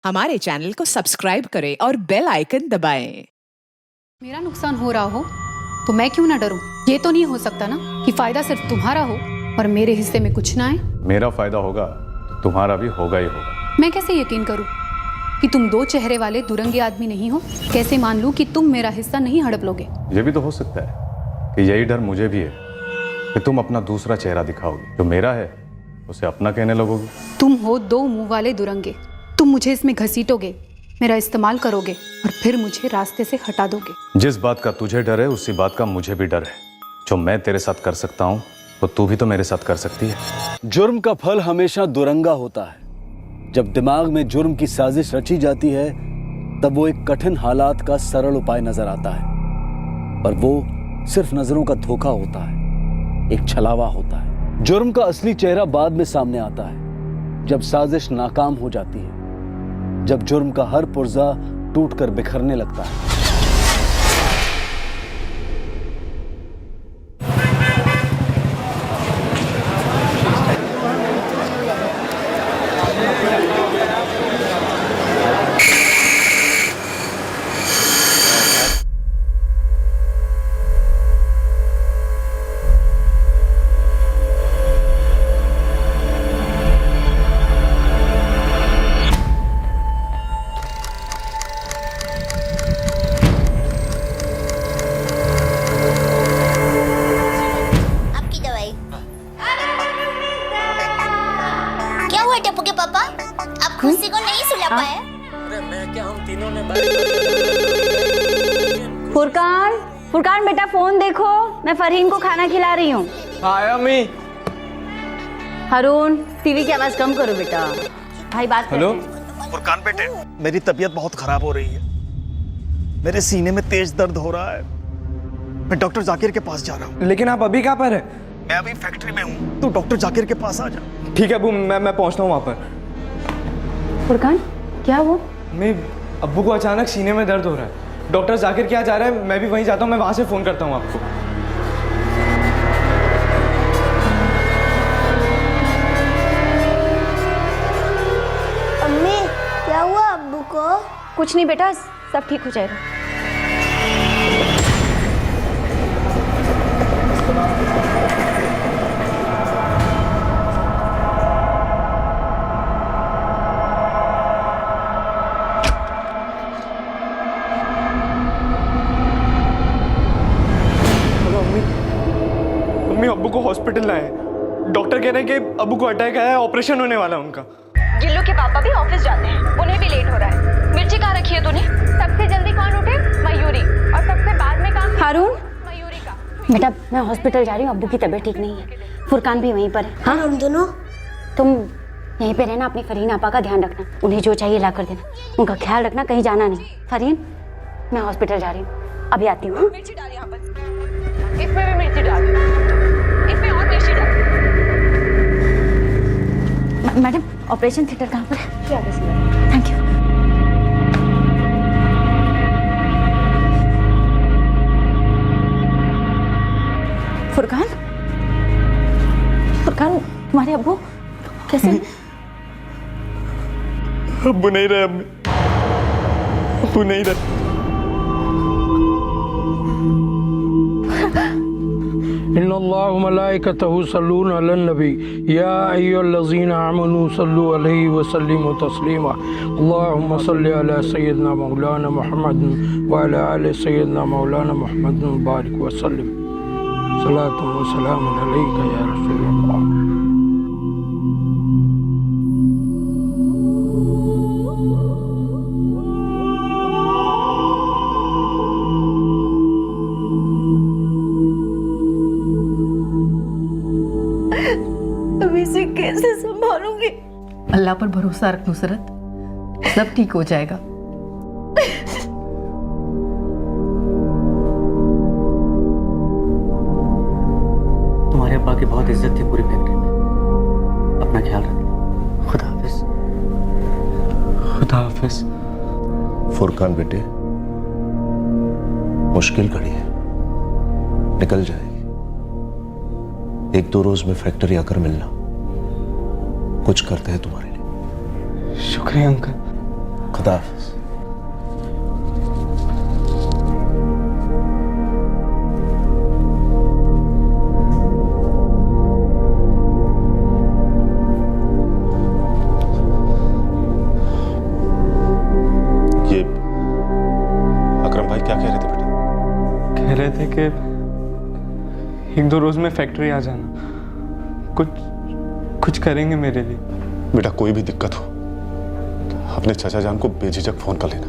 हमारे चैनल को सब्सक्राइब करें और बेल आइकन दबाएं। मेरा नुकसान हो रहा हो तो मैं क्यों ना डरूं? ये तो नहीं हो सकता ना कि फायदा सिर्फ तुम्हारा हो और मेरे हिस्से में कुछ ना आए। मेरा फायदा होगा तो तुम्हारा भी होगा ही होगा। मैं कैसे यकीन करूं कि तुम दो चेहरे वाले दुरंगे आदमी नहीं हो? कैसे मान लूं कि तुम मेरा हिस्सा नहीं हड़प लोगे? ये भी तो हो सकता है कि यही डर मुझे भी है कि तुम अपना दूसरा चेहरा दिखाओगे, जो मेरा है उसे अपना कहने लगोगे। तुम हो दो मुंह वाले दुरंगे। तुम मुझे इसमें घसीटोगे, मेरा इस्तेमाल करोगे और फिर मुझे रास्ते से हटा दोगे। जिस बात का तुझे डर है उसी बात का मुझे भी डर है। जो मैं तेरे साथ कर सकता हूँ तो तू भी तो मेरे साथ कर सकती है। जुर्म का फल हमेशा दुरंगा होता है। जब दिमाग में जुर्म की साजिश रची जाती है तब वो एक कठिन हालात का सरल उपाय नजर आता है, पर वो सिर्फ नजरों का धोखा होता है, एक छलावा होता है। जुर्म का असली चेहरा बाद में सामने आता है, जब साजिश नाकाम हो जाती है, जब जुर्म का हर पुर्जा टूटकर बिखरने लगता है। टप्पू के पापा, आप खुशी को नहीं सुला पाए? अरे मैं क्या, हम तीनों ने फुरकान, फुरकान बेटा फोन देखो, मैं फरहीन को खाना खिला रही हूँ। हाँ अम्मी। हारून, टीवी की आवाज कम करो बेटा, भाई बात कर रहे हैं। हेलो फुरकान बेटे, मेरी तबीयत बहुत खराब हो रही है। मेरे सीने में तेज दर्द हो रहा है। मैं डॉक्टर जाकिर के पास जा रहा हूँ। लेकिन आप अभी कहाँ पर है? मैं अभी फैक्ट्री में हूँ, तू डॉक्टर जाकिर के पास आ जा। ठीक है अबू, मैं पहुँचता हूँ वहाँ पर। फुरकान क्या वो? मैं अब्बू को अचानक सीने में दर्द हो रहा है, डॉक्टर जाकिर क्या जा रहा है, मैं भी वहीं जाता हूँ। मैं वहाँ से फ़ोन करता हूँ आपको। अम्मी, क्या हुआ अब्बू को? कुछ नहीं बेटा, सब ठीक हो जाएगा। मम्मी अब्बू को हॉस्पिटल लाए। डॉक्टर कह रहे हैं कि अब्बू को अटैक आया है, ऑपरेशन होने वाला है उनका। गिल्लू के पापा भी ऑफिस जाते हैं, उन्हें भी लेट हो रहा है। मिर्ची कहाँ रखी है तूने? सबसे जल्दी कौन उठे? मयूरी। और सबसे बाद में काम हारून, मयूरी का। बेटा मैं हॉस्पिटल जा रही हूँ, अब्बू की तबीयत ठीक नहीं है। फुरकान भी वहीं पर है। हाँ हम दोनों। तुम यहीं पे रहना, अपनी फरहीन आपा का ध्यान रखना, उन्हें जो चाहिए ला कर देना, उनका ख्याल रखना, कहीं जाना नहीं। फरहीन, मैं हॉस्पिटल जा रही हूँ, अभी आती हूँ। मिर्ची डाल यहाँ पर, इसमें भी मिर्ची डाल, इसमें और मिर्ची डाल। मैडम ऑपरेशन थिएटर कहाँ पर है? Thank you. फुरकान, फुरकान तुम्हारे अब्बू कैसे? अब्बू नहीं रहे, अम्मी अब्बू नहीं रहे। इन्नल्लाह व मलाइकतहु यस्सल्लूना अलन नबी या अय्युहल्लज़ीना आमनू सल्लु अलैहि व सल्लिमु तस्लीमा। अल्लाहुम्मा सल्लि अला सय्यिदना मौलाना मुहम्मद व अला आलि सय्यिदना मौलाना मुहम्मद बारिक व सल्लिम। सलातु व सलामुन अलैका या रसूलल्लाह। अब इसे कैसे संभालूंगी? अल्लाह पर भरोसा रख नुसरत, सब ठीक हो जाएगा। तुम्हारे अब्बा की बहुत इज्जत थी पूरी फैक्ट्री में। अपना ख्याल रखना। खुदा हाफिज। खुदा हाफिज। फुरकान बेटे, मुश्किल घड़ी है, निकल जाएगी। एक दो रोज में फैक्ट्री आकर मिलना, कुछ करते हैं तुम्हारे लिए। शुक्रिया अंकल। खुदा हाफिज। ये अकरम भाई क्या कह रहे थे बेटा? कह रहे थे कि 1-2 रोज में फैक्ट्री आ जाना, कुछ करेंगे मेरे लिए। बेटा कोई भी दिक्कत हो अपने चाचा जान को बेझिझक फोन कर लेना।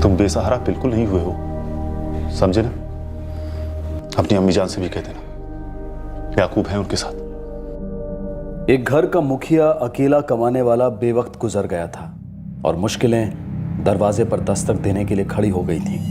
तुम बेसहारा बिल्कुल नहीं हुए हो, समझे ना? अपनी अम्मी जान से भी कह देना, याकूब है उनके साथ। एक घर का मुखिया अकेला कमाने वाला बेवक्त गुजर गया था और मुश्किलें दरवाजे पर दस्तक देने के लिए खड़ी हो गई थी।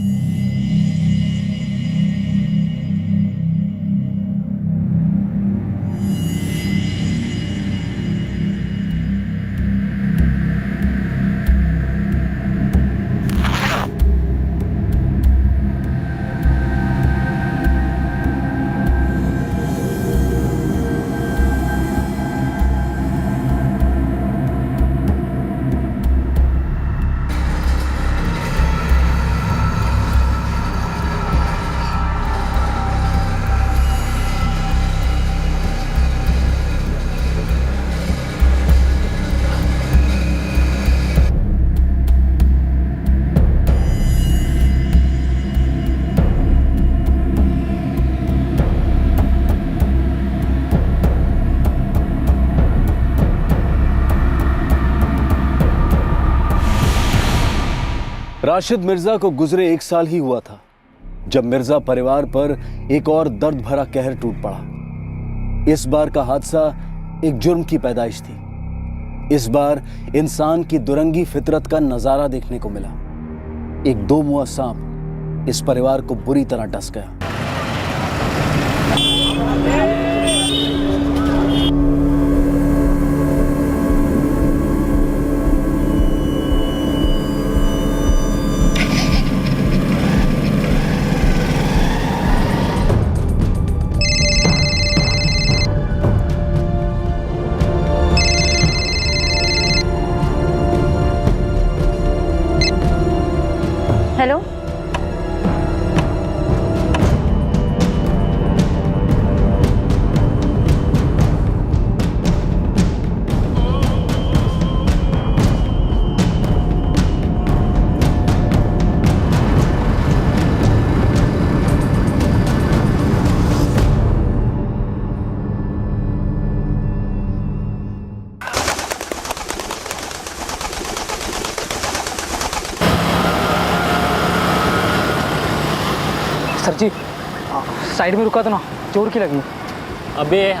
राशिद मिर्जा को गुजरे 1 साल ही हुआ था जब मिर्जा परिवार पर एक और दर्द भरा कहर टूट पड़ा। इस बार का हादसा एक जुर्म की पैदाइश थी। इस बार इंसान की दुरंगी फितरत का नजारा देखने को मिला। एक 2 मुआ सांप इस परिवार को बुरी तरह डस गया। हेलो, सर जी साइड में रुका तो ना, जोर की लगी।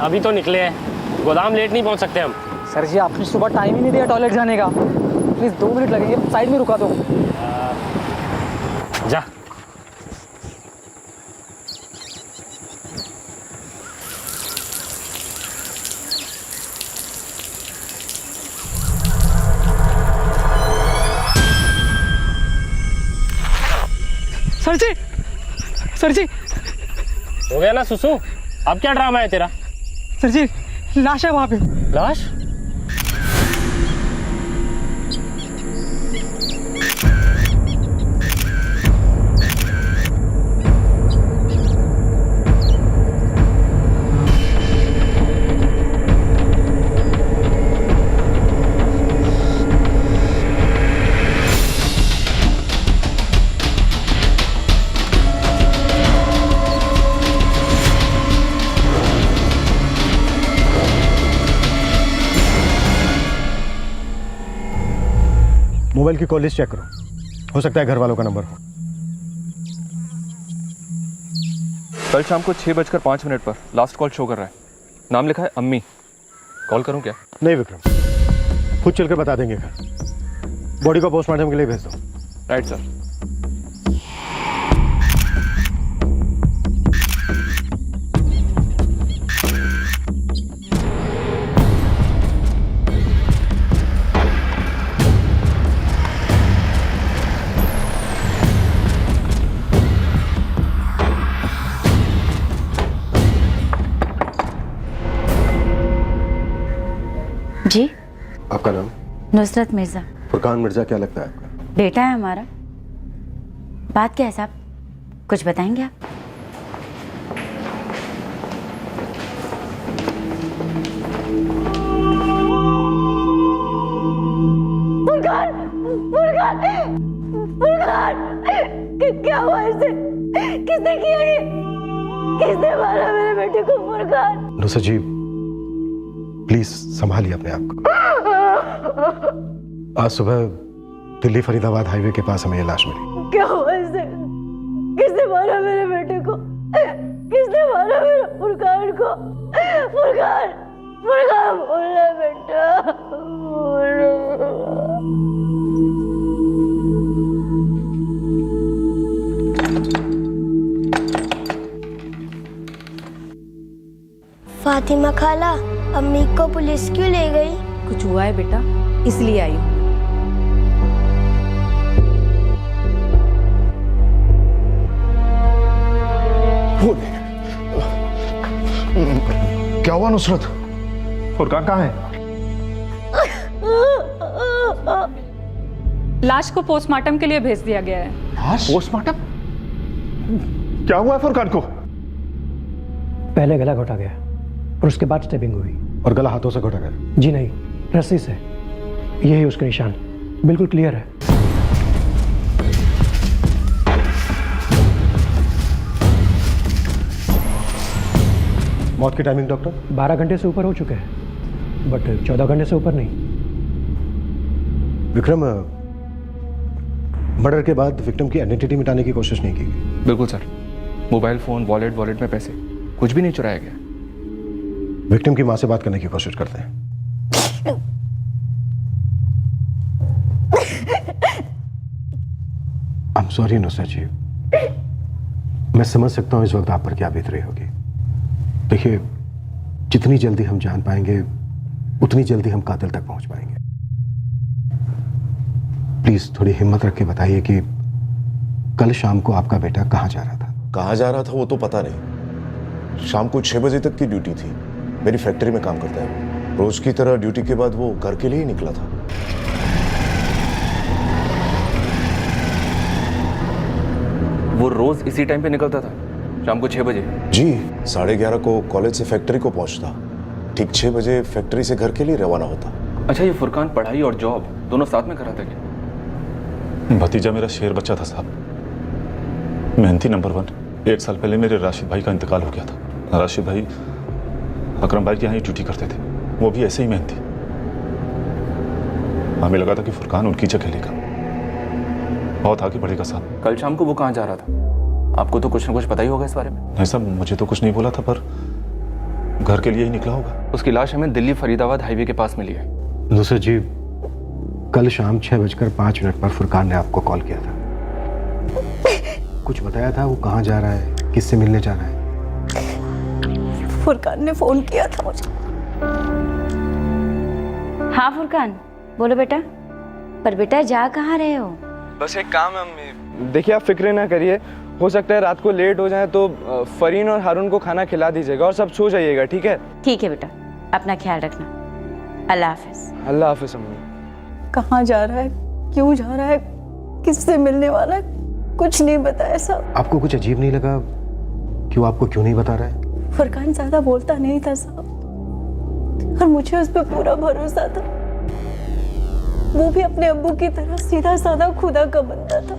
अभी तो निकले हैं, गोदाम लेट नहीं पहुंच सकते हम। सर जी आपने सुबह टाइम ही नहीं दिया टॉयलेट जाने का, प्लीज 2 मिनट लगेंगे, साइड में रुका दो। जा। सर जी हो गया ना सुसु, अब क्या ड्रामा है तेरा? सर जी लाश है वहां पे। लाश? मोबाइल की कॉल लिस्ट चेक करो, हो सकता है घर वालों का नंबर हो। कल शाम को 6:05 पर लास्ट कॉल शो कर रहा है, नाम लिखा है अम्मी। कॉल करूं क्या? नहीं विक्रम, खुद चल कर बता देंगे घर। बॉडी को पोस्टमार्टम के लिए भेज दो। Right sir. जी, आपका नाम? नुसरत मिर्जा। फुरकान मिर्जा क्या लगता है आपका? बेटा है हमारा। बात क्या है साहब, कुछ बताएंगे आप? फुरकान, फुरकान, फुरकान, क्या हुआ इसे? किसने किया ये? किसने मारा मेरे बेटे को? फुरकान। नुसरत जी प्लीज संभालिए अपने आप को। आज सुबह दिल्ली फरीदाबाद हाईवे के पास हमें ये लाश मिली। क्या हुआ इसे? किसने मारा मेरे बेटे को? किसने मारा मेरे फुरकान को? फुरकान, फुरकान बोलना बेटा, बोलो। फातिमा खाला, अम्मी को पुलिस क्यों ले गई? कुछ हुआ है बेटा, इसलिए आई हूँ। क्या हुआ नुसरत? फुरकान कहाँ है? लाश को पोस्टमार्टम के लिए भेज दिया गया है। पोस्टमार्टम? क्या हुआ है फुरकान को? पहले गला घोटा गया और उसके बाद स्टेबिंग हुई। और गला हाथों से घोटा गया? जी नहीं, रस्सी से। ये है उसके निशान, बिल्कुल क्लियर है। मौत की टाइमिंग डॉक्टर? 12 घंटे से ऊपर हो चुके हैं, बट 14 घंटे से ऊपर नहीं। विक्रम, मर्डर के बाद विक्टिम की आइडेंटिटी मिटाने की कोशिश नहीं की गई? बिल्कुल सर, मोबाइल फोन, वॉलेट में पैसे, कुछ भी नहीं चुराया गया। विक्टिम की मां से बात करने की कोशिश करते हैं। आई एम सॉरी नुसरत जी, मैं समझ सकता हूं इस वक्त आप पर क्या बीत रही होगी। देखिए, जितनी जल्दी हम जान पाएंगे उतनी जल्दी हम कातिल तक पहुंच पाएंगे। प्लीज थोड़ी हिम्मत रख के बताइए कि कल शाम को आपका बेटा कहां जा रहा था? कहाँ जा रहा था वो तो पता नहीं। शाम को 6 बजे तक की ड्यूटी थी। मेरी फैक्ट्री में काम करता है। रोज की तरह ड्यूटी के बाद वो घर के लिए ही निकला था। वो रोज इसी टाइम पे निकलता था, शाम को 6 बजे? जी, 11:30 को कॉलेज से फैक्ट्री को पहुंचता, ठीक 6 बजे फैक्ट्री से घर के लिए रवाना होता। अच्छा, ये फुरकान पढ़ाई और जॉब दोनों साथ में कराता क्या? भतीजा मेरा शेर बच्चा था साहब, मेहनती नंबर 1। 1 साल पहले मेरे राशिद भाई का इंतकाल हो गया था। राशिद भाई अकरम भाई के यहाँ ही ड्यूटी करते थे, वो भी ऐसे ही मेहनती। हमें लगा था कि फुरकान उनकी जगह लेगा, बहुत आगे बढ़ेगा साहब। कल शाम को वो कहाँ जा रहा था? आपको तो कुछ ना कुछ पता ही होगा इस बारे में। नहीं साहब, मुझे तो कुछ नहीं बोला था, पर घर के लिए ही निकला होगा। उसकी लाश हमें दिल्ली फरीदाबाद हाईवे के पास मिली है। नुसरत जी, कल शाम 6:05 पर फुरकान ने आपको कॉल किया था। कुछ बताया था वो कहाँ जा रहा है, किससे मिलने जा रहा है? फुरकान ने फोन किया था मुझे। हाँ फुरकान, बोलो बेटा। पर बेटा जा कहाँ रहे हो? बस एक काम है अम्मी। देखिए, आप फिक्र ना करिए, हो सकता है रात को लेट हो जाए तो फरीन और हारून को खाना खिला दीजिएगा और सब सो जाइएगा, ठीक है? ठीक है बेटा, अपना ख्याल रखना। अल्लाह हाफिज। अल्लाह हाफिज अम्मी। कहाँ जा रहा है, क्यों जा रहा है, किससे मिलने वाला है, कुछ नहीं बताया साहब। आपको कुछ अजीब नहीं लगा कि वो आपको क्यों नहीं बता रहा है? फुरकान ज्यादा बोलता नहीं था साहब, और मुझे उस पर पूरा भरोसा था। वो भी अपने अब्बू की तरह सीधा साधा खुदा का बंदा था।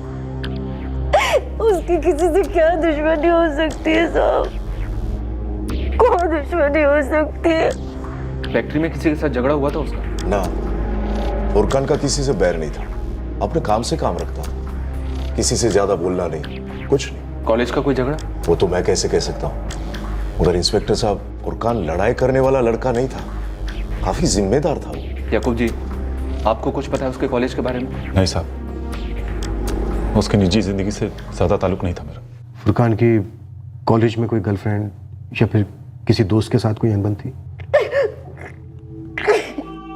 उसकी किसी से क्या दुश्मनी हो सकती है साहब? कौन दुश्मनी हो सकती है? फैक्ट्री में किसी के साथ झगड़ा हुआ था उसका? ना, फुरकान का किसी से बैर नहीं था, अपने काम से काम रखता था, किसी से ज्यादा बोलना नहीं, कुछ नहीं। कॉलेज का कोई झगड़ा? वो तो मैं कैसे कह सकता हूँ, मगर इंस्पेक्टर साहब, फुरकान लड़ाई करने वाला लड़का नहीं था, काफी जिम्मेदार था वो। याकूब जी, आपको कुछ पता है उसके कॉलेज के बारे में? नहीं साहब, उसकी निजी जिंदगी से ज्यादा ताल्लुक नहीं था मेरा। फुरकान की कॉलेज में कोई गर्लफ्रेंड या फिर किसी दोस्त के साथ कोई अनबन थी?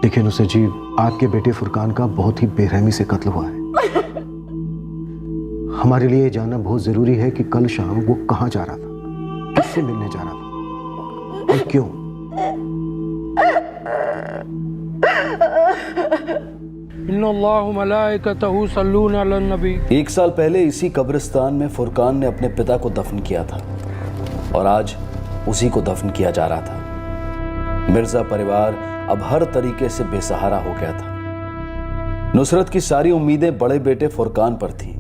देखिए नुसरत जी, आपके बेटे फुरकान का बहुत ही बेरहमी से कत्ल हुआ है। हमारे लिए जानना बहुत जरूरी है कि कल शाम वो कहाँ जा रहा था, किससे मिलने जा रहा था और क्यों। इन्नल्लाहु मलाइकतहु यस्सल्लूना अलन नबी। 1 साल पहले इसी कब्रिस्तान में फुरकान ने अपने पिता को दफन किया था और आज उसी को दफन किया जा रहा था। मिर्जा परिवार अब हर तरीके से बेसहारा हो गया था। नुसरत की सारी उम्मीदें बड़े बेटे फुरकान पर थीं।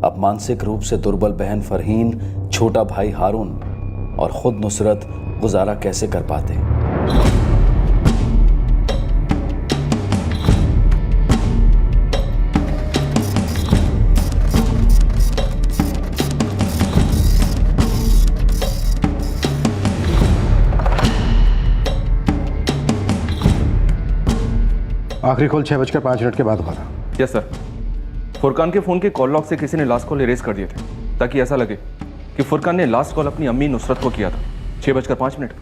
अब मानसिक रूप से दुर्बल बहन फरहीन, छोटा भाई हारून और खुद नुसरत गुजारा कैसे कर पाते। आखिरी कॉल 6:05 के बाद हुआ था। Yes sir. फुरकान के फ़ोन के कॉल लॉग से किसी ने लास्ट कॉल इरेज कर दिए थे ताकि ऐसा लगे कि फुरकान ने लास्ट कॉल अपनी अम्मी नुसरत को किया था 6:05।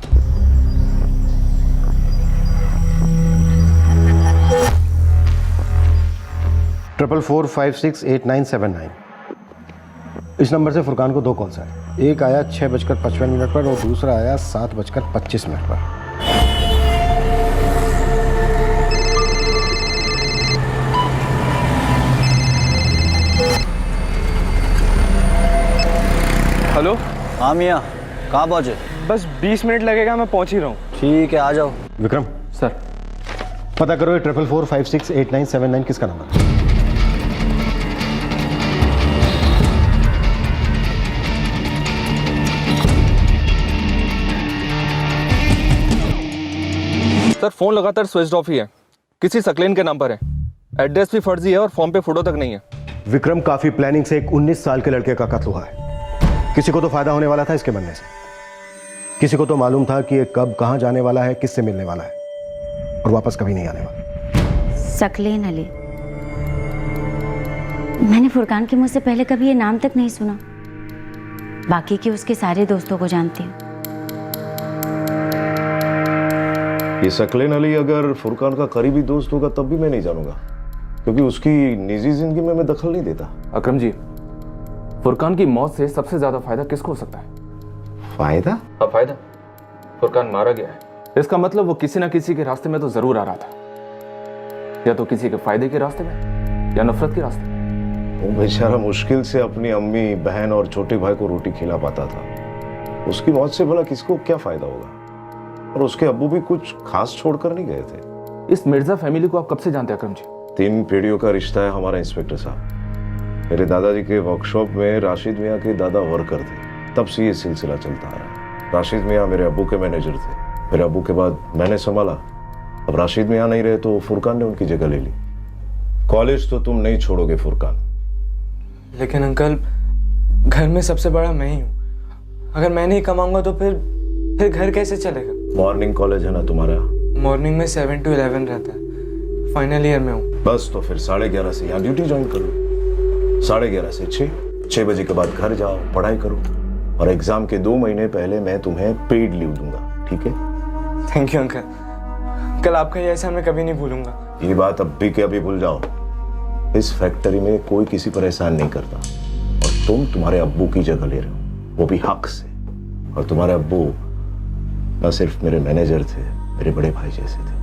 44568979। इस नंबर से फुरकान को 2 कॉल्स आए। एक आया 6:55 पर और दूसरा आया 7:25 पर। हेलो। हाँ मियाँ, कहाँ पहुँचे? बस 20 मिनट लगेगा, मैं पहुँच ही रहा हूँ। ठीक है, आ जाओ। विक्रम सर, पता करो ये 44568979 किसका नंबर है। सर फ़ोन लगातार स्विच ऑफ ही है। किसी सकलेन के नाम पर है। एड्रेस भी फर्जी है और फॉर्म पे फोटो तक नहीं है। विक्रम, काफी प्लानिंग से एक 19 साल के लड़के का कत्ल हुआ है। किसी को तो फायदा होने वाला था इसके बनने से। किसी को तो मालूम था कि ये कब कहां जाने वाला है, किससे मिलने वाला है और वापस कभी नहीं आने वाला। सकलेन अली। मैंने फुरकान के मुंह से पहले कभी ये नाम तक नहीं सुना। बाकी के उसके सारे दोस्तों को जानती हूँ। ये सकलेन अली अगर फुरकान का करीबी दोस्त होगा तब भी मैं नहीं जानूंगा, क्योंकि उसकी निजी जिंदगी में मैं दखल नहीं देता। अकरम जी, फुरकान की मौत से सबसे ज्यादा फायदा किसको हो सकता है? फायदा? हाँ, फायदा। फुरकान मारा गया है, इसका मतलब वो किसी ना किसी के रास्ते में तो जरूर आ रहा था, या तो किसी के फायदे के रास्ते में या नफरत के रास्ते में। वो बेचारा मुश्किल से अपनी अम्मी, बहन और छोटे भाई को रोटी खिला पाता था। उसकी मौत से भला किसको क्या फायदा होगा? और उसके अब्बू भी कुछ खास छोड़कर नहीं गए थे। इस मिर्जा फैमिली को आप कब से जानते हैं अकरम जी? 3 पीढ़ियों का रिश्ता है हमारा इंस्पेक्टर साहब। मेरे दादाजी के वर्कशॉप में राशिद मियाँ के दादा वर्कर थे, तब से ये सिलसिला चलता आ रहा है। राशिद मियाँ मेरे अब्बू के मैनेजर थे, मेरे अब्बू के बाद मैंने संभाला। अब राशिद मियाँ नहीं रहे तो फुरकान ने उनकी जगह ले ली। कॉलेज तो तुम नहीं छोड़ोगे फुरकान। लेकिन अंकल, घर में सबसे बड़ा मैं ही हूँ। अगर मैं नहीं कमाऊंगा तो फिर घर कैसे चलेगा? मॉर्निंग कॉलेज है ना तुम्हारा? मॉर्निंग में 7 to 11 रहता है। फाइनल ईयर में हूँ। बस तो फिर 11:30 से यहाँ ड्यूटी ज्वाइन करो। 11:30 से 6 बजे के बाद घर जाओ, पढ़ाई करो, और एग्जाम के 2 महीने पहले मैं तुम्हें पेड लीव दूंगा, ठीक है? Thank you uncle. कल आपका ये ऐसा मैं कभी नहीं भूलूंगा। ये बात अब भी के अभी भूल जाओ। इस फैक्ट्री में कोई किसी पर एहसान नहीं करता, और तुम तुम्हारे अब्बू की जगह ले रहे हो, वो भी हक से। और तुम्हारे अब्बू न सिर्फ मेरे मैनेजर थे, मेरे बड़े भाई जैसे थे।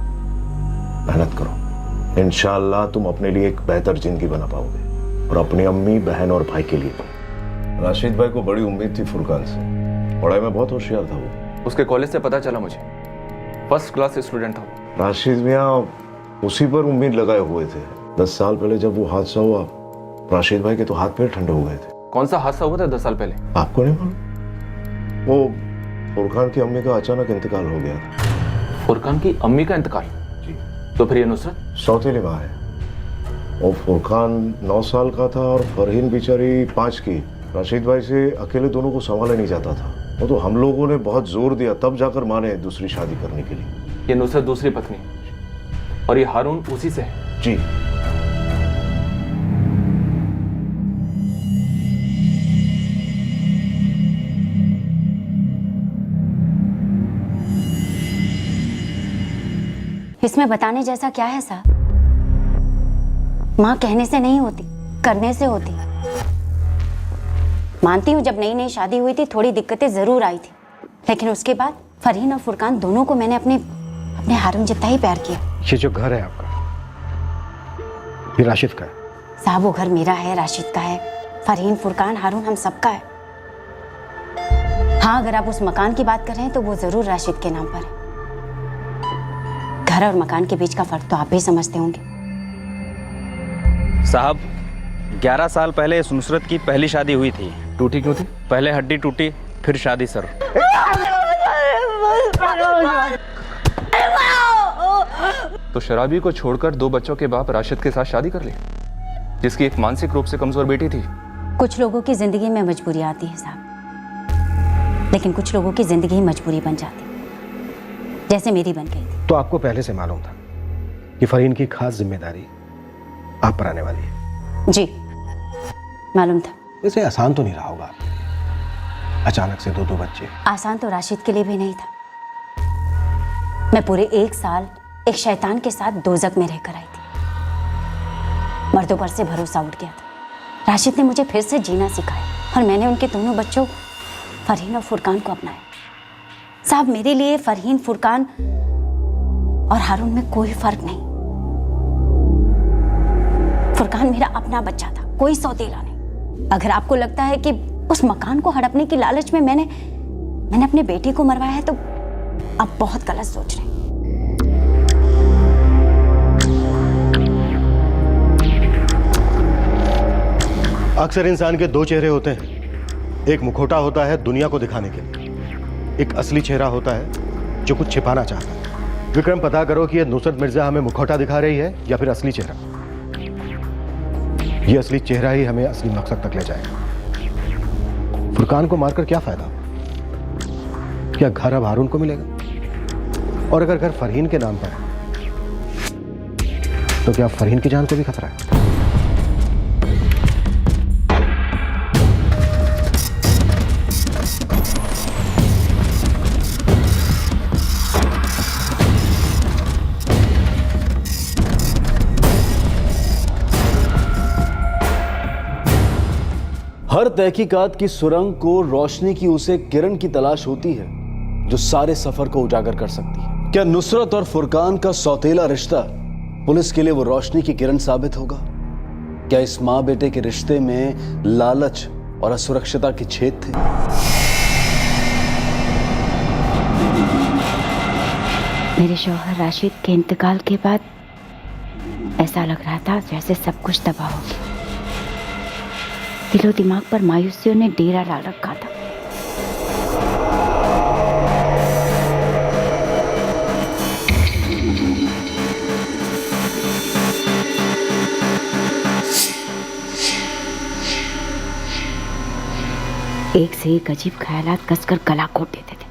मेहनत करो, इंशाअल्लाह तुम अपने लिए एक बेहतर जिंदगी बना पाओगे, और अपनी अम्मी, बहन और भाई के लिए। राशिद भाई को बड़ी उम्मीद थी फुरकान से, पढ़ाई में बहुत होशियार था वो। उसके कॉलेज से पता चला मुझे, फर्स्ट क्लास स्टूडेंट था। राशिद मियाँ उसी पर उम्मीद लगाए हुए थे। 10 साल पहले जब वो हादसा हुआ, राशिद भाई के तो हाथ पैर ठंडे हो गए थे। कौन सा हादसा हुआ था 10 साल पहले? आपको नहीं मालूम? वो फुरकान की अम्मी का अचानक इंतकाल हो गया था। फुरकान की अम्मी का इंतकाल? जी। तो फिर ये नुसरत? सौतेली माँ है। और फुरकान 9 साल का था और फरहीन बेचारी 5 की। राशिद भाई से अकेले दोनों को संभाला नहीं जाता था। वो तो हम लोगों ने बहुत जोर दिया, तब जाकर माँ ने दूसरी शादी करने के लिए। ये नुसरत दूसरी पत्नी और ये हारून उसी से है? जी। इसमें बताने जैसा क्या है साहब? माँ कहने से नहीं होती, करने से होती। मानती हूँ जब नई नई शादी हुई थी थोड़ी दिक्कतें जरूर आई थी, लेकिन उसके बाद फरहीन और फुरकान दोनों को मैंने अपने हारून जितना ही प्यार किया। ये जो घर है आपका, फिर राशिद का है। साहब वो घर मेरा है, राशिद का है, फरहीन, फुरकान, हारून हम सबका है। हाँ, अगर आप उस मकान की बात कर रहे हैं तो वो जरूर राशिद के नाम पर है। घर और मकान के बीच का फर्क तो आप भी समझते होंगे। साहब 11 साल पहले इस नुसरत की पहली शादी हुई थी। टूटी क्यों थी? पहले हड्डी टूटी, फिर शादी सर। तो शराबी को छोड़कर 2 बच्चों के बाप राशिद के साथ शादी कर ली, जिसकी एक मानसिक रूप से कमजोर बेटी थी। कुछ लोगों की जिंदगी में मजबूरी आती है साहब, लेकिन कुछ लोगों की जिंदगी ही मजबूरी बन जाती, जैसे मेरी बन गई थी। तो आपको पहले से मालूम था कि फरहीन की खास जिम्मेदारी आप पर आने वाली है? जी मालूम था। वैसे आसान तो नहीं रहा होगा, अचानक से 2 बच्चे। आसान तो राशिद के लिए भी नहीं था। मैं पूरे 1 साल एक शैतान के साथ दोजक में रहकर आई थी। मर्दों पर से भरोसा उठ गया था। राशिद ने मुझे फिर से जीना सिखाया और मैंने उनके दोनों बच्चों फरहीन और फुरकान को अपनाया। साहब मेरे लिए फरहीन, फुरकान और हारून में कोई फर्क नहीं। फुरकान मेरा अपना बच्चा था, कोई सौतेला नहीं। अगर आपको लगता है कि उस मकान को हड़पने की लालच में मैंने अपने बेटे को मरवाया है तो आप बहुत गलत सोच रहे हैं। अक्सर इंसान के 2 चेहरे होते हैं। एक मुखौटा होता है दुनिया को दिखाने के लिए, एक असली चेहरा होता है जो कुछ छिपाना चाहता है। विक्रम, पता करो कि ये नुसरत मिर्जा हमें मुखौटा दिखा रही है या फिर असली चेहरा। ये असली चेहरा ही हमें असली मकसद तक ले जाएगा। फुरकान को मारकर क्या फायदा? क्या घर अब हारून को मिलेगा? और अगर घर फरहीन के नाम पर है तो क्या फरहीन की जान को भी खतरा है? हर तहकीकात की सुरंग को रोशनी की उसे किरण की तलाश होती है जो सारे सफर को उजागर कर सकती है। क्या नुसरत और फुरकान का सौतेला रिश्ता पुलिस के लिए वो रोशनी की किरण साबित होगा? क्या इस माँ बेटे के रिश्ते में लालच और असुरक्षितता के छेद थे? मेरे शौहर राशिद के इंतकाल के बाद ऐसा लग रहा था जैसे सब कुछ तबाह हो गया। दिलो दिमाग पर मायूसियों ने डेरा डाल रखा था। एक से एक अजीब ख्यालात कसकर गला घोट देते थे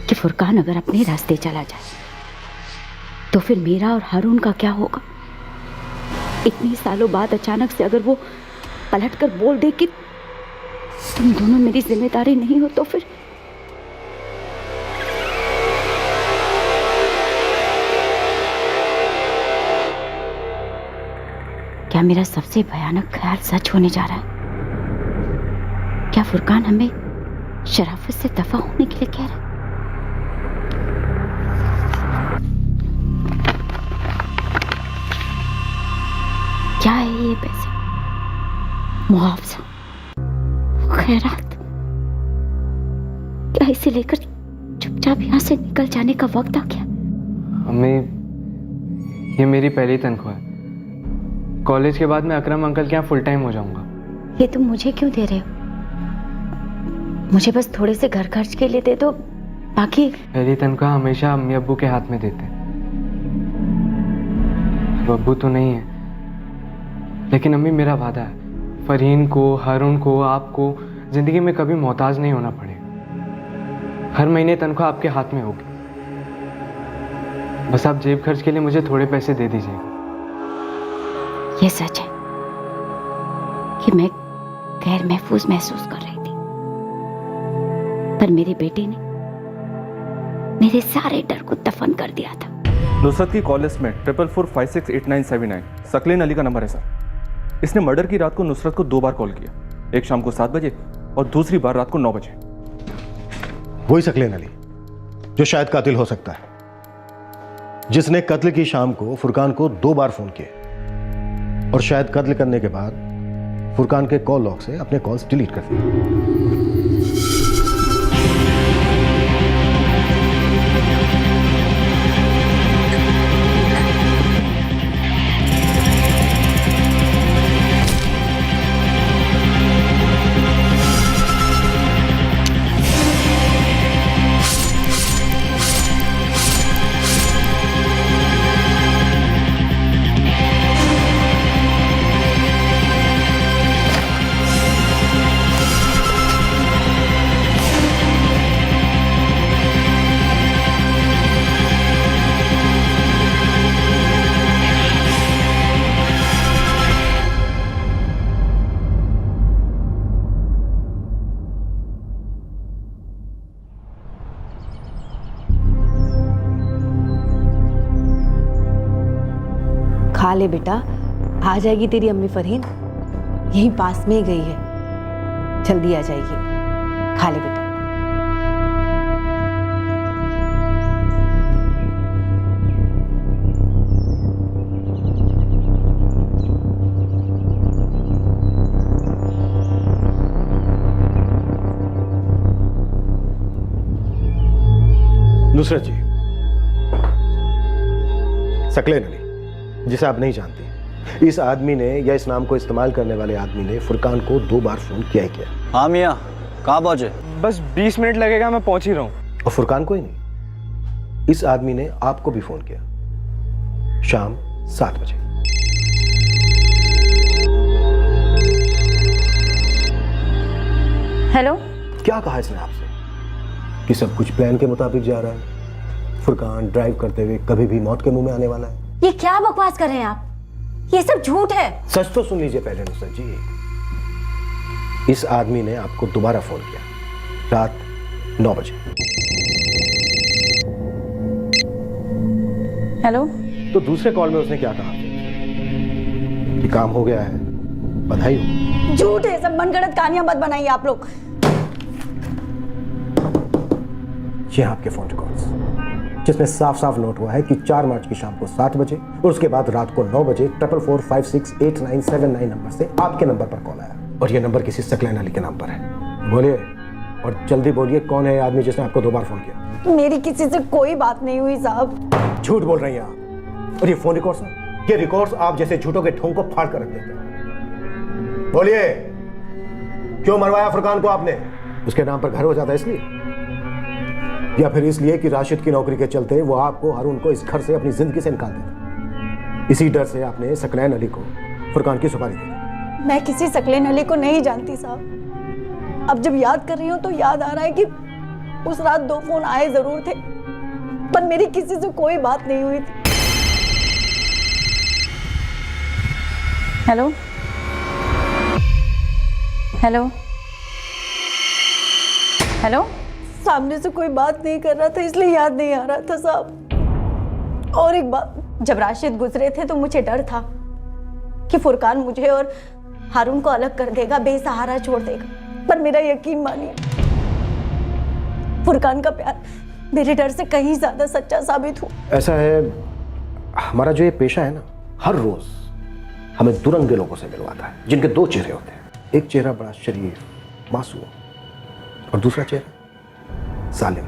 कि फुरकान अगर अपने रास्ते चला जाए तो फिर मेरा और हारून का क्या होगा? इतने सालों बाद अचानक से अगर वो पलटकर बोल दे कि तुम दोनों मेरी जिम्मेदारी नहीं हो तो फिर क्या मेरा सबसे भयानक ख्याल सच होने जा रहा है? क्या फुरकान हमें शराफत से दफा होने के लिए कह रहा है? क्या है ये पैसे? मुआवजा, खैरात? क्या इसे लेकर चुपचाप यहाँ से निकल जाने का वक्त आ गया? अम्मी, ये मेरी पहली तनख्वाह है। कॉलेज के बाद मैं अकरम अंकल के यहाँ फुल टाइम हो जाऊंगा। ये तुम मुझे क्यों दे रहे हो? मुझे बस थोड़े से घर खर्च के लिए दे दो, बाकी। पहली तनख्वाह हमेशा अम्मी अब्बू के हाथ में देते हैं। अब्बू तो नहीं है, लेकिन अम्मी मेरा वादा है, फरहीन को, हारून को, आपको जिंदगी में कभी मोहताज नहीं होना पड़ेगा। हर महीने तनख्वाह आपके हाथ में होगी। बस आप जेब खर्च के लिए मुझे थोड़े पैसे दे दीजिएगा। ये सच है कि मैं गैर महफूज महसूस कर रही थी, पर मेरे बेटे ने मेरे सारे डर को दफन कर दिया था। नुसरत की कॉल लिस्ट में 44468979 सकलीन अली का नंबर है सर। इसने मर्डर की रात को नुसरत को 2 बार कॉल किया, एक शाम को 7 बजे और दूसरी बार रात को 9 बजे। वही सकलीन अली जो शायद कातिल हो सकता है। जिसने कत्ल की शाम को फुरकान को 2 बार फोन किए और शायद कत्ल करने के बाद फुरकान के कॉल लॉग से अपने कॉल्स डिलीट कर दिए। खा ले बेटा, आ जाएगी तेरी अम्मी फरहीन, यहीं पास में ही गई है, जल्दी आ जाएगी। खा ले बेटा। नुसरत जी, सकलेन अली, जिसे आप नहीं जानती, इस आदमी ने या इस नाम को इस्तेमाल करने वाले आदमी ने फुरकान को 2 बार फोन किया ही किया। हाँ मियाँ, कहाँ पहुँचे? बस 20 मिनट लगेगा, मैं पहुंच ही रहा हूँ। और फुरकान को ही नहीं, इस आदमी ने आपको भी फोन किया शाम 7 बजे। हेलो। क्या कहा इसने आपसे कि सब कुछ प्लान के मुताबिक जा रहा है? फुरकान ड्राइव करते हुए कभी भी मौत के मुंह में आने वाला है? ये क्या बकवास कर रहे हैं आप? ये सब झूठ है। सच तो सुन लीजिए पहले नुसरत जी। इस आदमी ने आपको दोबारा फोन किया रात 9 बजे। हेलो। तो दूसरे कॉल में उसने क्या कहा कि काम हो गया है, बधाई हो? झूठ है सब, मनगढ़ंत कहानियां मत बनाइए आप लोग। ये आपके फोन रिकॉर्ड्स जिसमें साफ साफ नोट हुआ है कि 4 मार्च की शाम को 7 बजे और उसके बाद रात को 9 बजे 44456897 नंबर से आपके नंबर पर कॉल आया, और ये नंबर किसी सकलैन अली के नाम पर है। बोलिए, और जल्दी बोलिए, कौन है आदमी जिसने आपको 2 बार फोन किया? मेरी किसी से कोई बात नहीं हुई साहब। झूठ बोल रही हैं आप। और ये फोन रिकॉर्ड्स हैं, ये रिकॉर्ड्स आप जैसे झूठों के ठोंग को फाड़ कर रख देते हैं। बोलिए, क्यों मरवाया फुरकान को आपने? उसके नाम पर घर हो जाता है इसलिए, या फिर इसलिए कि राशिद की नौकरी के चलते वो आपको, हारून को इस घर से, अपनी जिंदगी से निकाल देता? इसी डर से आपने सकलैन अली को फुरकान की सुपारी दी। मैं किसी सकलैन अली को नहीं जानती साहब। अब जब याद कर रही हूँ तो याद आ रहा है कि उस रात 2 फोन आए जरूर थे, पर मेरी किसी से कोई बात नहीं हुई थी। हेलो। हेलो। हेलो। सामने से कोई बात नहीं कर रहा था इसलिए याद नहीं आ रहा था साहब। और एक बात, जब राशिद गुजरे थे तो मुझे डर था कि फुरकान मुझे और हारून को अलग कर देगा, बेसहारा छोड़ देगा, पर मेरा यकीन मानिए, फुरकान का प्यार मेरे डर से कहीं ज्यादा सच्चा साबित हुआ। ऐसा है, हमारा जो ये पेशा है ना, हर रोज हमें दुरंगे लोगों से मिलवाता है जिनके 2 चेहरे होते हैं। एक चेहरा बड़ा शरीफ, मासूम, और दूसरा चेहरा सालिम,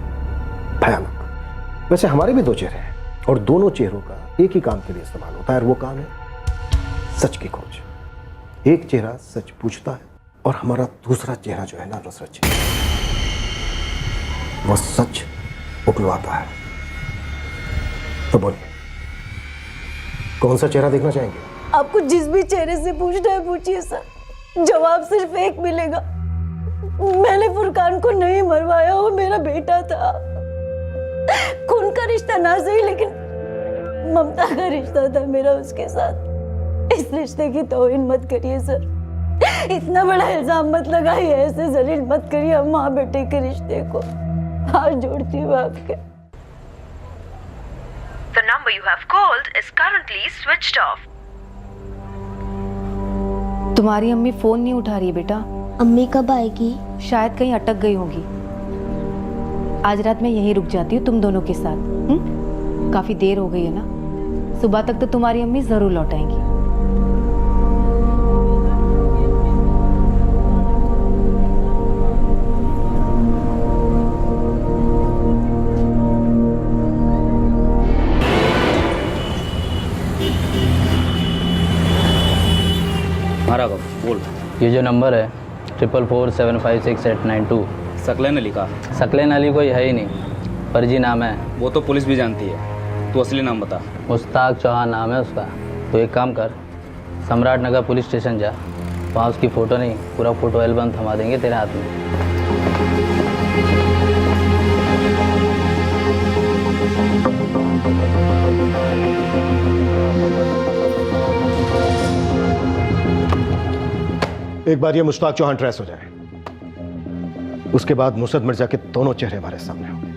भयानक। वैसे हमारे भी 2 चेहरे हैं और दोनों चेहरों का एक ही काम के लिए इस्तेमाल होता है, और वो काम है सच की खोज। एक चेहरा सच पूछता है और हमारा दूसरा चेहरा जो है ना नुसरत जी, वो सच उगलवाता है। तो बोलिए, कौन सा चेहरा देखना चाहेंगे? आपको जिस भी चेहरे से पूछना है पूछिए सर, जवाब सिर्फ एक मिलेगा। मैंने फुरकान को नहीं मरवाया, वो मेरा बेटा था। खून का रिश्ता ना सही, लेकिन ममता का रिश्ता था मेरा उसके साथ। इस रिश्ते की तौहीन मत करिए सर, इतना बड़ा इल्जाम मत लगाइए, ऐसे जलील मत करिए माँ बेटे के रिश्ते को। हाथ जोड़ती हूँ आपके। The number you have called is currently switched off. तुम्हारी अम्मी फोन नहीं उठा रही बेटा। अम्मी कब आएगी? शायद कहीं अटक गई होगी। आज रात मैं यहीं रुक जाती हूँ तुम दोनों के साथ। काफी देर हो गई है ना, सुबह तक तो तुम्हारी अम्मी जरूर लौट आएंगी। हमारा बाबू बोल। ये जो नंबर है 444756892 सकलैन अली का? सकलैन अली कोई है ही नहीं, फर्जी नाम है। वो तो पुलिस भी जानती है, तू असली नाम बता। मुश्ताक चौहान नाम है उसका। तो एक काम कर, सम्राट नगर पुलिस स्टेशन जा, वहाँ उसकी फ़ोटो नहीं पूरा फ़ोटो एल्बम थमा देंगे तेरे हाथ में। एक बार ये मुश्ताक चौहान ट्रेस हो जाए, उसके बाद नुसरत मिर्जा के दोनों चेहरे हमारे सामने होंगे।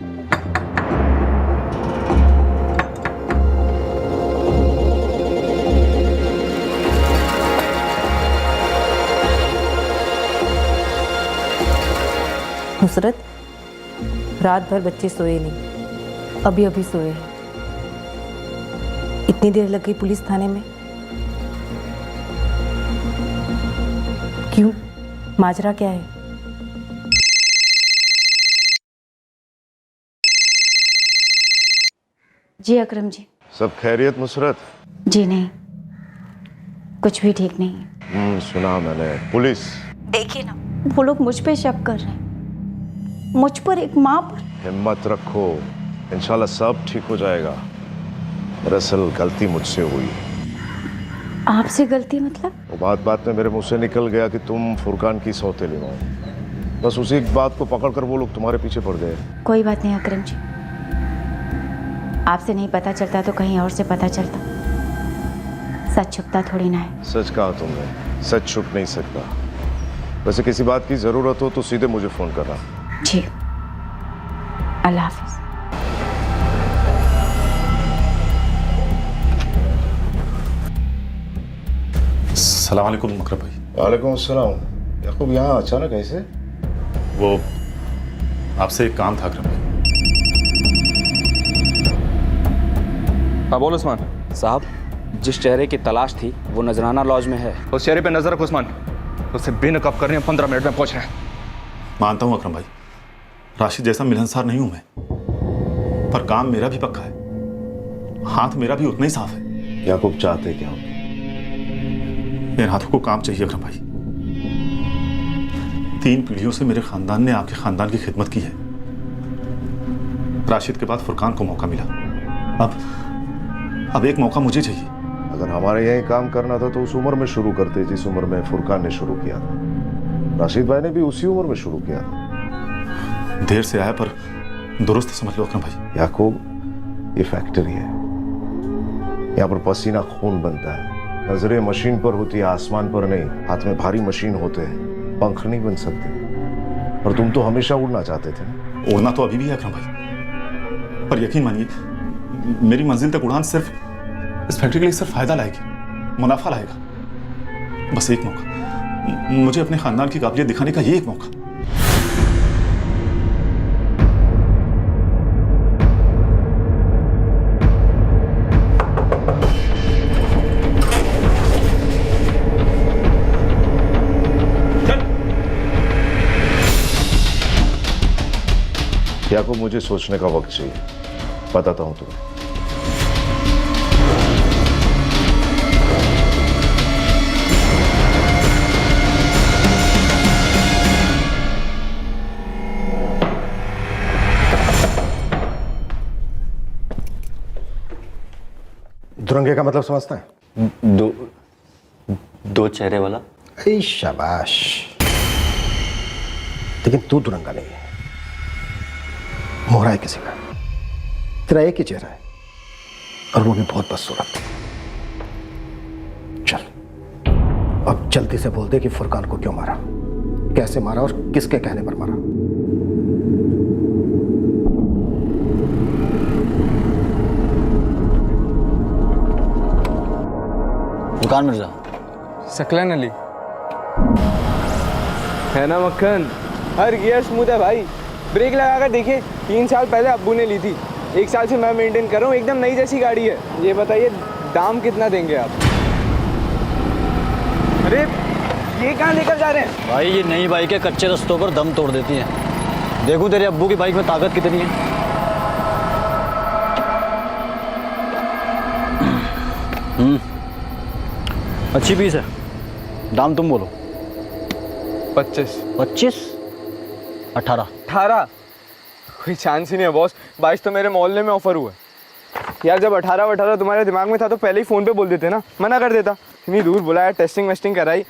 नुसरत, रात भर बच्चे सोए नहीं, अभी अभी सोए हैं। इतनी देर लग गई पुलिस थाने में? क्यों, माजरा क्या है? जी अकरम जी। सब खैरियत नुसरत? जी नहीं, कुछ भी ठीक नहीं है। सुना मैंने। पुलिस? देखिए ना, वो लोग मुझ पे शक कर रहे हैं, मुझ पर, एक माँ पर। हिम्मत रखो, इंशाल्लाह सब ठीक हो जाएगा। दरअसल गलती मुझसे हुई। आपसे गलती मतलब? वो बात में मेरे मुंह से निकल गया कि तुम फुरकान की सौतेली हो। बस उसी बात को पकड़कर वो लोग तुम्हारे पीछे पड़ गए। कोई बात नहीं अकरम जी, आपसे नहीं पता चलता तो कहीं और से पता चलता। सच छुपता थोड़ी ना है। सच कहा तुमने, सच छुप नहीं सकता। वैसे किसी बात की जरूरत हो तो सीधे मुझे फोन करना। जी, अल्लाह हाफिज। अस्सलाम वालेकुम मकरम भाई। वालेकुम अस्सलाम। याकूब यहाँ अचानक ऐसे? वो आपसे एक काम था अकरम भाई। हाँ बोल उस्मान। साहब, जिस चेहरे की तलाश थी वो नजराना लॉज में है। उस चेहरे पे नजर रखो उस्मान, उससे बेनकाब करने हम 15 मिनट में पहुंच रहे हैं। मानता हूँ अकरम भाई, राशिद जैसा मिलनसार नहीं हूं मैं, पर काम मेरा भी पक्का है, हाथ मेरा भी उतना ही साफ है। याकूब चाहते क्या? मेरे हाथों को काम चाहिए अकरम भाई। 3 पीढ़ियों से मेरे खानदान ने आपके खानदान की खिदमत की है। राशिद के बाद फुरकान को मौका मिला, अब एक मौका मुझे चाहिए। अगर हमारे यही काम करना था तो उस उम्र में शुरू करते जिस उम्र में फुरकान ने शुरू किया था। राशिद भाई ने भी उसी उम्र में शुरू किया था। देर से आया पर दुरुस्त समझ लो अकरम भाई। याकूब, ये फैक्ट्री है, यहाँ पर पसीना खून बनता है। नजरें मशीन पर होती है, आसमान पर नहीं। हाथ में भारी मशीन होते हैं, पंख नहीं बन सकते। और तुम तो हमेशा उड़ना चाहते थे। उड़ना तो अभी भी है अकरम भाई, पर यकीन मानिए मेरी मंजिल तक उड़ान सिर्फ इस फैक्ट्री के लिए सिर्फ फायदा लाएगी, मुनाफा लाएगा। बस एक मौका, मुझे अपने खानदान की काबिलियत दिखाने का ये एक मौका। याकूब, मुझे सोचने का वक्त चाहिए, बताता हूं तुम्हें। दुरंगे का मतलब समझता है? दो चेहरे वाला। शाबाश, लेकिन तू दुरंगा नहीं है, मोहरा है किसी का। तेरा एक ही चेहरा है और वो भी बहुत बदसूरत। चल, अब जल्दी से बोल दे कि फुरकान को क्यों मारा, कैसे मारा और किसके कहने पर मारा। फुरकान मिर्जा। सकलैन अली है ना मक्खन? हर गियर स्मूथ है भाई। ब्रेक लगा कर देखिए, 3 साल पहले अब्बू ने ली थी, 1 साल से मैं मेंटेन कर रहा हूँ, एकदम नई जैसी गाड़ी है। ये बताइए दाम कितना देंगे आप? अरे ये कहाँ लेकर जा रहे हैं? भाई ये नई बाइक है, कच्चे रास्तों पर दम तोड़ देती है। देखूं तेरे अब्बू की बाइक में ताकत कितनी है। अच्छी पीस है। दाम तुम बोलो। 25। 25? 18। 18? कोई चांस ही नहीं है बॉस। 22 तो मेरे मोहल्ले में ऑफर हुआ है। यार जब 18 तुम्हारे दिमाग में था तो पहले ही फ़ोन पे बोल देते ना, मना कर देता। इतनी दूर बुलाया, टेस्टिंग वेस्टिंग कराई।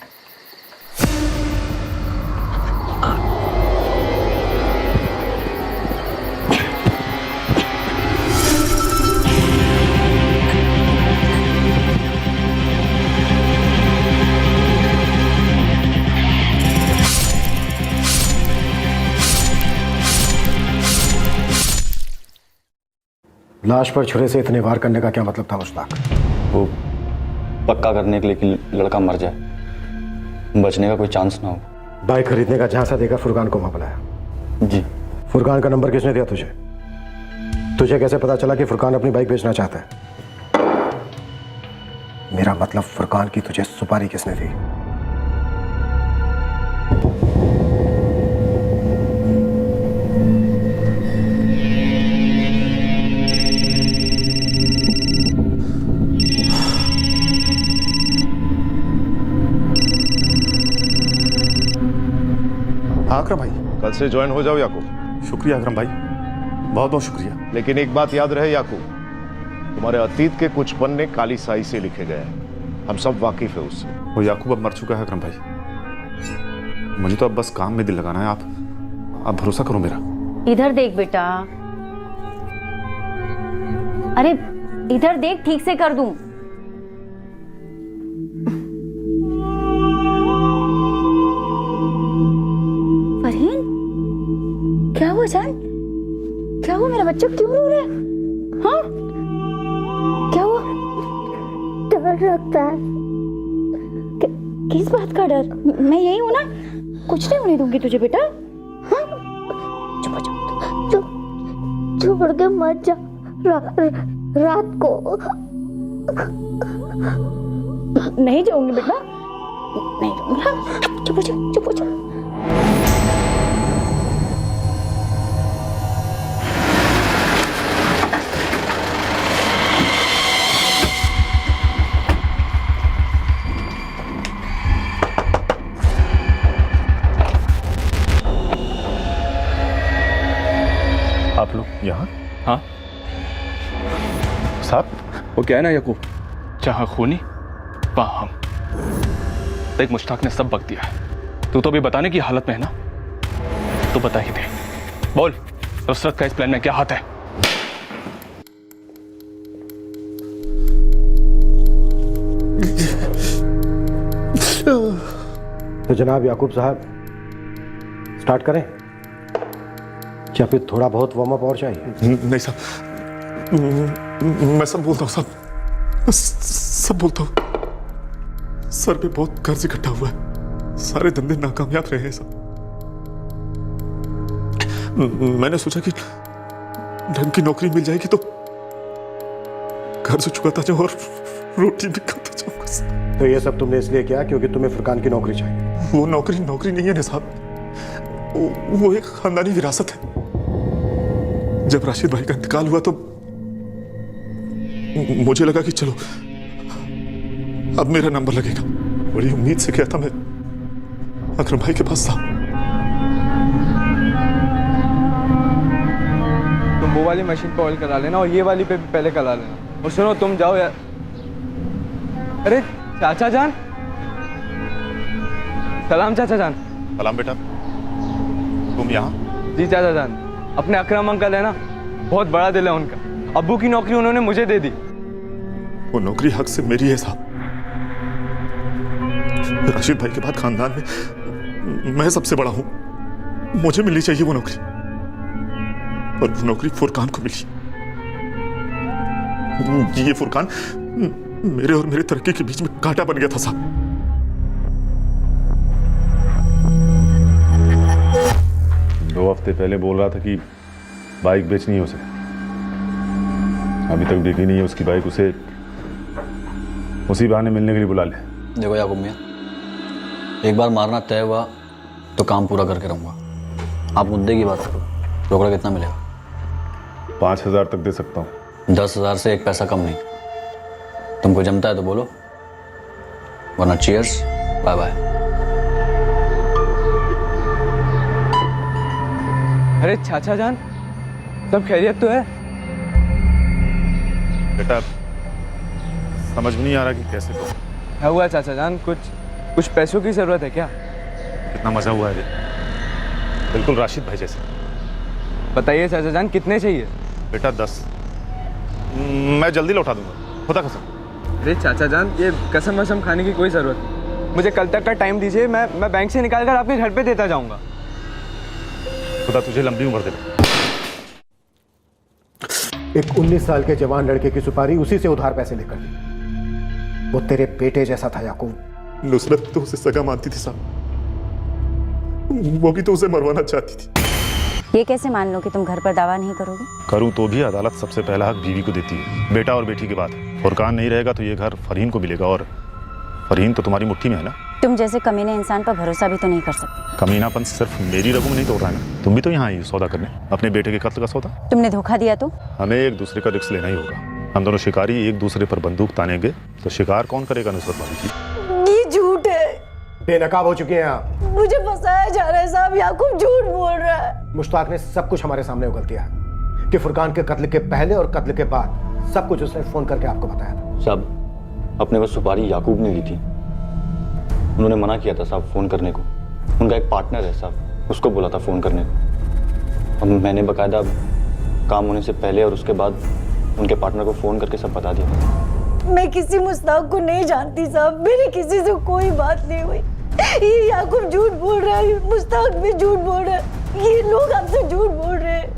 लाश पर छुरे से इतने वार करने का क्या मतलब था मुश्ताक? वो पक्का करने के लिए कि लड़का मर जाए, बचने का कोई चांस ना हो। बाइक खरीदने का झांसा देकर फुरकान को वहां बुलाया? जी। फुरकान का नंबर किसने दिया तुझे? तुझे कैसे पता चला कि फुरकान अपनी बाइक बेचना चाहता है? मेरा मतलब फुरकान की तुझे सुपारी किसने दी? अकरम भाई, कल से ज्वाइन हो जाओ याकूब। शुक्रिया अकरम भाई, बहुत बहुत शुक्रिया। लेकिन एक बात याद रहे याकूब, तुम्हारे अतीत के कुछ पन्ने काली स्याही से लिखे गए हैं, हम सब वाकिफ है उससे। वो याकूब अब मर चुका है अकरम भाई, मुझे तो अब बस काम में दिल लगाना है। आप भरोसा करो मेरा। इधर देख बेटा, अरे इधर देख, ठीक से कर दूं। फरहीन, क्या हुआ जान? क्या हुआ? मेरा बच्चा क्यों रो रहा है? हाँ, क्या हुआ? डर लगता है। किस बात का डर? मैं यही हूं ना, कुछ नहीं होने दूंगी तुझे बेटा। हाँ, चुप हो जा। चुप के मत जा। रात को नहीं जाऊंगी बेटा, नहीं जाऊंगी। हाँ, चुप हो जा, चुप हो जा। आप लोग यहाँ? हाँ साहब, वो क्या है ना याकूब, जहाँ खूनी वहाँ हम। देख मुश्ताक ने सब बक दिया है, तू तो भी बताने की हालत में है ना, तू बता ही दे। बोल, नुसरत का इस प्लान में क्या हाथ है? तो जनाब याकूब साहब, स्टार्ट करें या फिर थोड़ा बहुत वार्म अप और चाहिए? नहीं साहब, मैं सब बोलता हूँ साहब, सब बोलता हूँ। सर पे बहुत कर्ज इकट्ठा हुआ है, सारे धंधे नाकामयाब रहे हैं साहब। मैंने सोचा कि ढंग की नौकरी मिल जाएगी तो कर्ज चुकाता जाऊँ और रोटी भी खाता जाऊँगा। तो ये सब तुमने इसलिए किया क्योंकि तुम्हें फुरकान की नौकरी चाहिए? वो नौकरी नहीं है ना साहब, वो एक खानदानी विरासत है। जब राशिद भाई का इंतकाल हुआ तो मुझे लगा कि चलो अब मेरा नंबर लगेगा। बड़ी उम्मीद से गया था मैं अकरम भाई के पास था। तुम वो वाली मशीन पे ऑयल करा लेना और ये वाली पे भी पहले करा लेना। और सुनो, तुम जाओ यार। अरे चाचा जान, सलाम चाचा जान। सलाम बेटा, तुम यहाँ? जी चाचा जान, अपने अकरम अंकल है ना, बहुत बड़ा दिल है उनका। अब्बू की नौकरी उन्होंने मुझे दे दी। वो नौकरी हक से मेरी है साहब। राशिद भाई के बाद खानदान में मैं सबसे बड़ा हूं, मुझे मिलनी चाहिए वो नौकरी। और वो नौकरी फुरकान को मिली। ये फुरकान मेरे और मेरी तरक्की के बीच में कांटा बन गया था साहब। 2 हफ्ते पहले बोल रहा था कि बाइक बेचनी है उसे, अभी तक देखी नहीं है उसकी बाइक, उसे उसी बहाने मिलने के लिए बुला ले। देखो याकूब मियाँ, एक बार मारना तय हुआ तो काम पूरा करके रहूँगा। आप मुद्दे की बात करो, रोकड़ा कितना मिलेगा? 5,000 तक दे सकता हूँ। 10,000 से एक पैसा कम नहीं। तुमको जमता है तो बोलो, वरना चीयर्स, बाय बाय। अरे चाचा जान, सब खैरियत तो है? बेटा समझ में नहीं आ रहा कि कैसे करूं। क्या हुआ चाचा जान? कुछ पैसों की जरूरत है क्या? कितना मजा हुआ है, बिल्कुल राशिद भाई जैसे। बताइए चाचा जान, कितने चाहिए? बेटा 10। मैं जल्दी लौटा दूंगा, खुदा कसम। अरे चाचा जान, ये कसम वसम खाने की कोई जरूरत नहीं। मुझे कल तक का टाइम दीजिए, मैं बैंक से निकाल कर आपके घर पे देता जाऊंगा। खुदा तुझे लंबी उम्र दे। एक 19 साल के जवान लड़के की सुपारी उसी से उधार पैसे लेकर ली। वो तेरे बेटे जैसा था याकूब। नुसरत तो उसे सगा मानती थी साहब, वो भी तो उसे मरवाना चाहती थी। ये कैसे मान लो कि तुम घर पर दावा नहीं करोगे? करूं तो भी अदालत सबसे पहला हक बीवी को देती है, बेटा और बेटी के बाद। फुरकान नहीं रहेगा तो ये घर फरहीन को मिलेगा, और फरहीन तो तुम्हारी मुट्ठी में है ना। तुम जैसे कमीने इंसान पर भरोसा भी तो नहीं कर सकते। कमीनापन सिर्फ मेरी रगों में नहीं तोड़ रहा है ना, तुम भी तो यहाँ आई सौदा करने, अपने बेटे के कत्ल का सौदा। तुमने धोखा दिया तो? हमें एक दूसरे का रिस्क लेना ही होगा। हम दोनों शिकारी एक दूसरे पर बंदूक तानेंगे तो शिकार कौन करेगा नुसरत भाभी जी? ये झूठ है। बेनकाब हो चुके हैं आप। मुझे फंसाया जा रहा है साहब, याकूब झूठ बोल रहा है। मुश्ताक ने सब कुछ हमारे सामने उगल दिया कि फुरकान के कत्ल के पहले और कत्ल के बाद सब कुछ उसने फोन करके आपको बताया था। साहब, अपने पास सुपारी याकूब ने ली थी। उन्होंने मना किया था साहब फोन करने को। उनका एक पार्टनर है साहब, उसको बोला था फोन करने को। अब मैंने बकायदा काम होने से पहले और उसके बाद उनके पार्टनर को फोन करके सब बता दिया। मैं किसी मुश्ताक को नहीं जानती साहब, मेरी किसी से कोई बात नहीं हुई। ये याकूब झूठ बोल रहा है, मुश्ताक भी झूठ बोल रहा है, ये लोग आपसे झूठ बोल रहे हैं।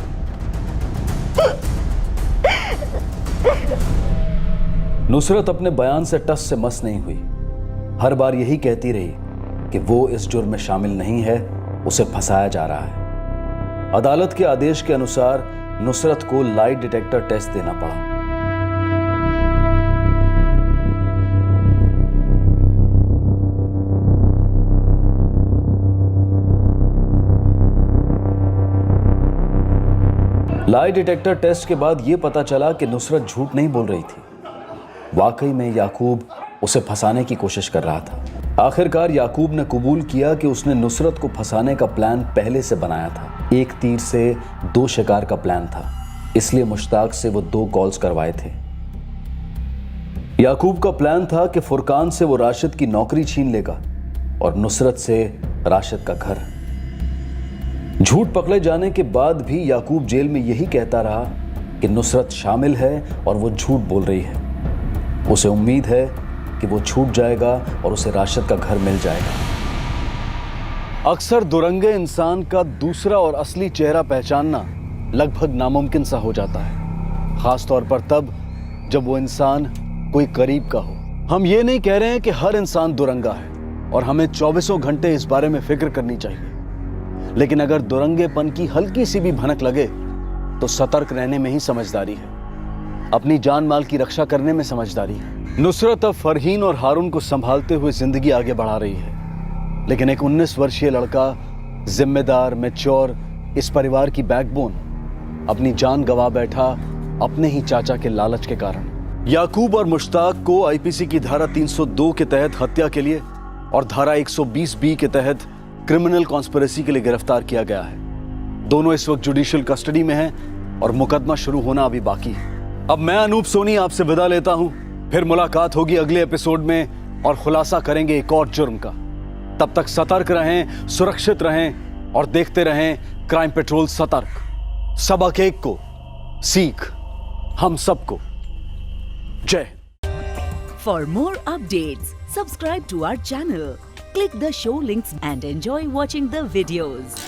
नुसरत अपने बयान से टस से मस नहीं हुई। हर बार यही कहती रही कि वो इस जुर्म में शामिल नहीं है, उसे फंसाया जा रहा है। अदालत के आदेश के अनुसार नुसरत को लाई डिटेक्टर टेस्ट देना पड़ा। लाई डिटेक्टर टेस्ट के बाद यह पता चला कि नुसरत झूठ नहीं बोल रही थी। वाकई में याकूब उसे फंसाने की कोशिश कर रहा था। आखिरकार याकूब ने कबूल किया कि उसने नुसरत को फंसाने का प्लान पहले से बनाया था। एक तीर से 2 शिकार का प्लान था, इसलिए मुश्ताक से वो 2 कॉल्स करवाए थे। याकूब का प्लान था कि फुरकान से वो राशिद की नौकरी छीन लेगा और नुसरत से राशिद का घर। झूठ पकड़े जाने के बाद भी याकूब जेल में यही कहता रहा कि नुसरत शामिल है और वो झूठ बोल रही है। उसे उम्मीद है कि वो छूट जाएगा और उसे राशिद का घर मिल जाएगा। अक्सर दुरंगे इंसान का दूसरा और असली चेहरा पहचानना लगभग नामुमकिन सा हो जाता है, खास तौर पर तब जब वो इंसान कोई करीब का हो। हम ये नहीं कह रहे हैं कि हर इंसान दुरंगा है और हमें 24 घंटे इस बारे में फिक्र करनी चाहिए, लेकिन अगर दुरंगेपन की हल्की सी भी भनक लगे तो सतर्क रहने में ही समझदारी है, अपनी जान माल की रक्षा करने में समझदारी है। नुसरत अब फरहीन और हारून को संभालते हुए जिंदगी आगे बढ़ा रही है, लेकिन एक 19 वर्षीय लड़का, जिम्मेदार, मैच्योर, इस परिवार की बैकबोन, अपनी जान गंवा बैठा अपने ही चाचा के लालच के कारण। याकूब और मुश्ताक को आईपीसी की धारा 302 के तहत हत्या के लिए और धारा 120B के तहत क्रिमिनल कॉन्स्पिरेसी के लिए गिरफ्तार किया गया है। दोनों इस वक्त जुडिशियल कस्टडी में हैं और मुकदमा शुरू होना अभी बाकी है। अब मैं अनूप सोनी आपसे विदा लेता हूं, फिर मुलाकात होगी अगले एपिसोड में और खुलासा करेंगे एक और जुर्म का। तब तक सतर्क रहें, सुरक्षित रहें और देखते रहें क्राइम पेट्रोल सतर्क। सबक एक को, सीख हम सबको। जय। For more updates, subscribe to our channel, click the show links and enjoy watching the videos.